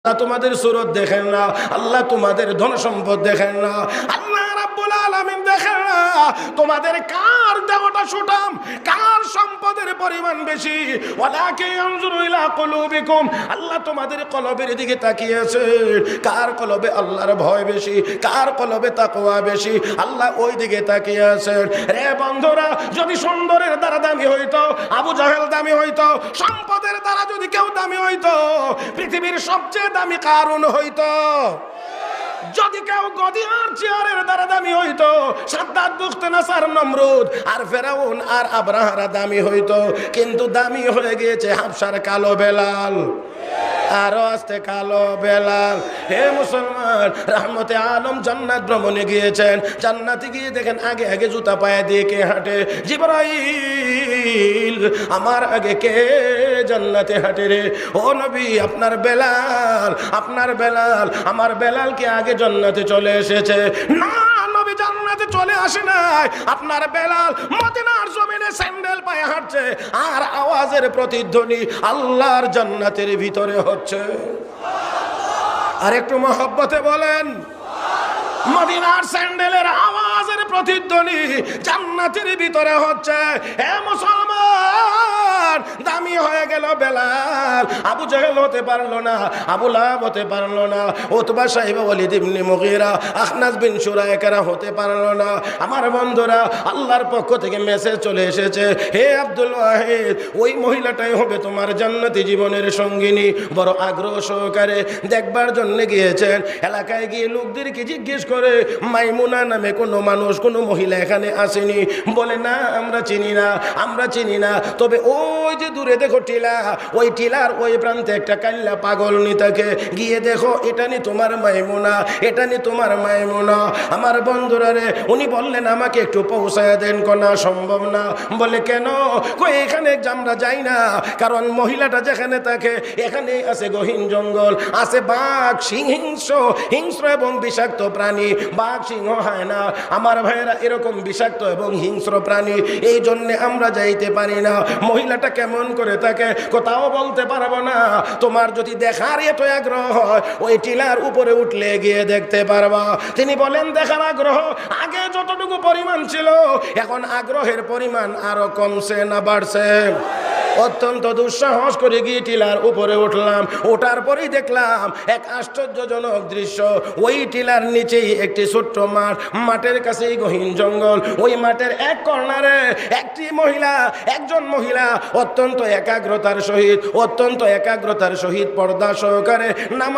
তোমাদের সুরত দেখেন না, আল্লাহ তোমাদের ধন সম্পদ দেখেন না, আল্লাহ রাব্বুল আলামিন দেখেন না তোমাদের কার দেহটা সুঠাম, কার সম্পদের পরিমাণ বেশি। ওয়ালাকিন ইয়ানজুরু ইলা কুলুবিকুম, আল্লাহ তোমাদের কলবের দিকে তাকিয়েছে, কার কলবে আল্লাহর ভয় বেশি, কার কলবে তাকওয়া বেশি, আল্লাহ ওই দিকে তাকিয়ে আছেন। রে বন্ধুরা, যদি সুন্দরের দ্বারা দামি হইতো আবু জাহেল দামি হইতো, সম্পদের দ্বারা যদি কেউ দামি হইতো পৃথিবীর সবচেয়ে দামি কারুন হইতো। যদি কেউ গদিয়ার চেয়ারের দ্বারা দামি হইতো সাদ্দাত বুখতানাসার নমরুদ আর ফেরাউন আর আব্রাহারা দামি হইতো, কিন্তু দামি হয়ে গিয়েছে হাবশার কালো বেলাল, আরো আস্তে কালো বেলাল। হে মুসলমান, রহমতে আলম জান্নাত ভ্রমণে গিয়েছেন, জান্নাতে গিয়ে দেখেন আগে আগে জুতা পায়ে দিয়ে কে হাঁটে? জিবরাইল, আমার আগে কে জান্নাতে হাঁটে রে? ও নবী, আপনার বেলাল, আপনার বেলাল, আমার বেলাল কে আগে জান্নাতে চলে এসেছে। না নবী জান্নাতে চলে আসে নাই, আপনার বেলাল মদিনার জমিনে স্যান্ডেল পায়ে হাঁটছে আর আওয়াজের প্রতিধ্বনি আল্লাহর জান্নাতের ভিতরে হচ্ছে। আর একটু মহব্বতে বলেন, মদিনার স্যান্ডেলের আওয়াজের প্রতিধ্বনি জান্নাতের ভিতরে হচ্ছে। হে মুসলমান, দামি হয়ে গেল বেলাল। আবু জাহেল হতে পারলো না, আবু লাহাব হতে পারলো না, উতবা সাইবা ওয়ালিদ ইবনে মুগীরা, আখনাস বিন শুরায়কারা হতে পারলো না। আমার বন্ধুরা, আল্লাহর পক্ষ থেকে মেসেজ চলে এসেছে, হে আব্দুল ওয়াহিদ, ওই মহিলাটাই হবে তোমার জান্নাতি জীবনের সঙ্গিনী। বড় আগ্রহ সহকারে দেখবার জন্য গিয়েছেন। এলাকায় গিয়ে লোকদেরকে জিজ্ঞেস করে, মাইমুনা নামে কোনো মানুষ, কোনো মহিলা এখানে আসেনি? বলে না, আমরা চিনি না, আমরা চিনি না। তবে ওই যে দূরে দেখো টিলা, ওই টিলার ওই প্রান্তে একটা কাল্লা পাগল নি থাকে, গিয়ে দেখো, এটা নি তোমার মাইমুনা, এটা নি তোমার মাইমুনা। আমার বন্ধুরা রে, উনি বললেন আমাকে একটু পৌঁছায় দেন। কোনা সম্ভব না। বলে কেন? কই এখানে আমরা যাই না, কারণ মহিলাটা যেখানে থাকে এখানে আছে গহীন জঙ্গল, আছে বাঘ, হিংস্র এবং বিষাক্ত প্রাণী। বাঘ, সিংহ হয় না আমার ভাইয়েরা, এরকম বিষাক্ত এবং হিংস্র প্রাণী, এই জন্যে আমরা যাইতে পারি না। মহিলাটা কেমন করে থাকে কোথাও বলতে পারবো না। তোমার যদি দেখার এত আগ্রহ হয়, ওই টিলার উপরে উঠলে গিয়ে দেখতে পারবা। তিনি বলেন, দেখার আগ্রহ আগে যতটুকু পরিমাণ ছিল, এখন আগ্রহের পরিমাণ আরো কমছে না বাড়ছে? অত্যন্ত দুঃসাহস করে গিয়ে টিলার উপরে উঠলাম। ওঠার পরেই দেখলাম এক আশ্চর্যজনক দৃশ্য। ওই টিলার নিচেই একটি ছোট্ট মাঠ, মাঠের কাছেই গহীন জঙ্গল। ওই মাঠের এক কর্নারে একজন মহিলা অত্যন্ত একাগ্রতার সহিত পর্দা সহকারে নামাজ